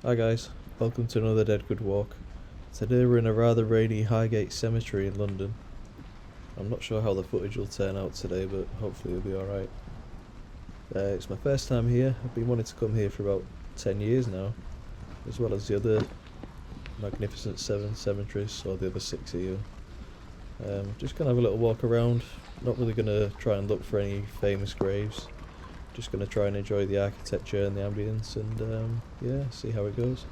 Hi guys, welcome to another Dead Good Walk. Today we're in a rather rainy Highgate Cemetery in London. I'm not sure how the footage will turn out today, but hopefully it'll be alright. It's my first time here. I've been wanting to come here for about 10 years now, as well as the other magnificent 7 cemeteries, or the other 6 here. Just gonna have a little walk around, not really gonna try and look for any famous graves. Just gonna try and enjoy the architecture and the ambience and yeah, see how it goes.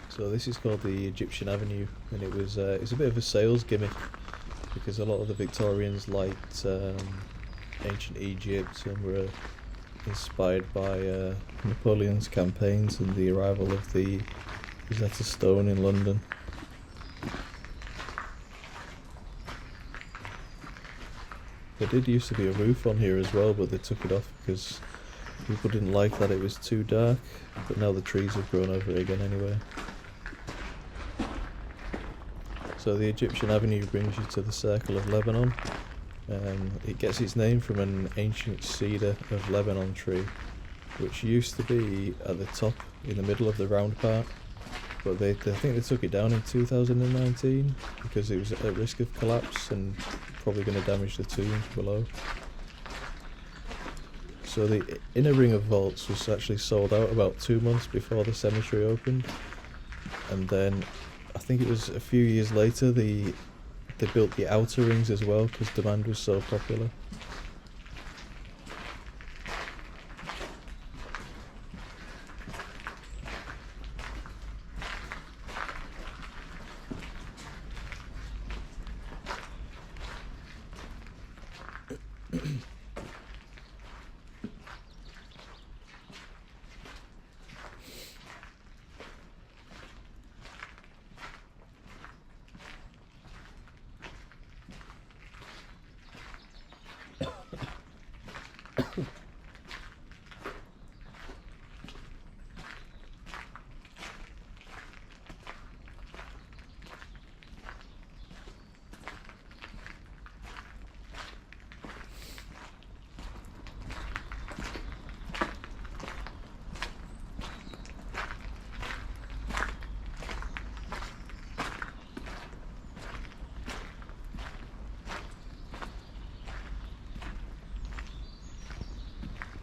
So this is called the Egyptian Avenue, and it's a bit of a sales gimmick because a lot of the Victorians liked ancient Egypt and were inspired by Napoleon's campaigns and the arrival of the Rosetta Stone in London. There did used to be a roof on here as well, but they took it off because people didn't like that it was too dark, but now the trees have grown over it again anyway. So the Egyptian Avenue brings you to the Circle of Lebanon. It gets its name from an ancient cedar of Lebanon tree, which used to be at the top in the middle of the round part, but I think they took it down in 2019 because it was at risk of collapse and probably going to damage the tombs below. So the inner ring of vaults was actually sold out about 2 months before the cemetery opened, and then I think it was a few years later they built the outer rings as well because demand was so popular.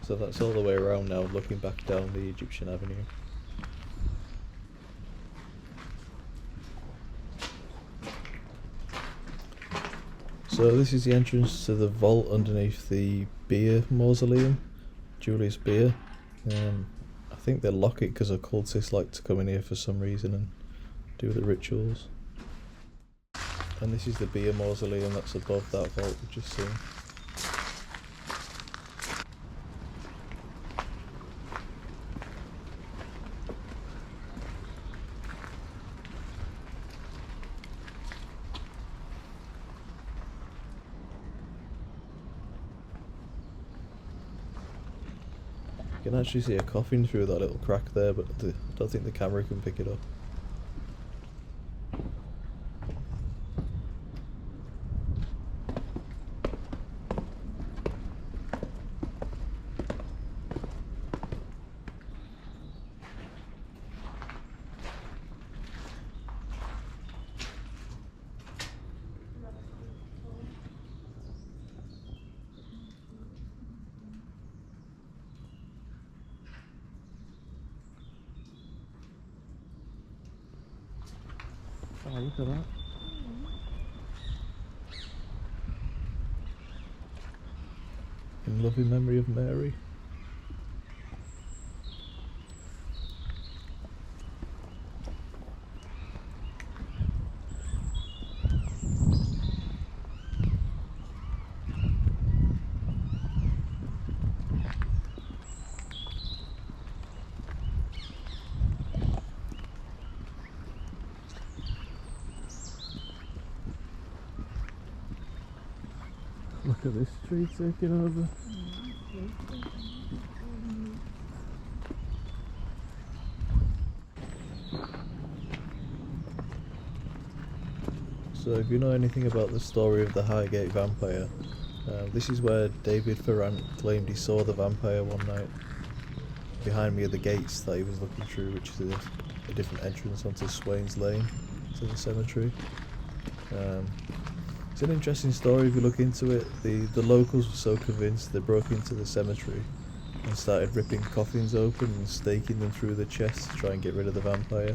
So that's all the way around now, looking back down the Egyptian Avenue. So this is the entrance to the vault underneath the Beer Mausoleum, Julius Beer. I think they lock it because occultists like to come in here for some reason and do the rituals. And this is the Beer Mausoleum that's above that vault we've just seen. You can actually see a coffin through that little crack there, but I don't think the camera can pick it up. Oh, look at that. In loving memory of Mary. Look at this tree taking over. So if you know anything about the story of the Highgate vampire, this is where David Ferrant claimed he saw the vampire one night. Behind me are the gates that he was looking through, which is a different entrance onto Swains Lane to the cemetery. It's an interesting story if you look into it. The locals were so convinced they broke into the cemetery and started ripping coffins open and staking them through the chest to try and get rid of the vampire.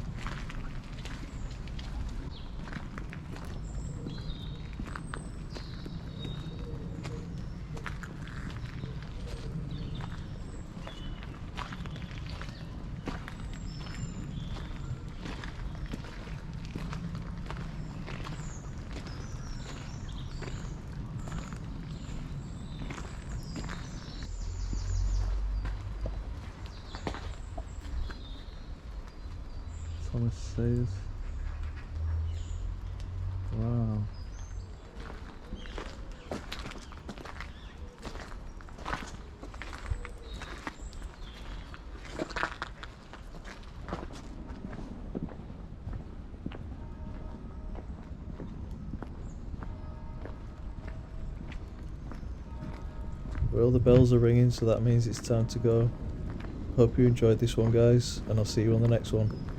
Thomas Sayers. Wow. Well, the bells are ringing, so that means it's time to go. Hope you enjoyed this one, guys, and I'll see you on the next one.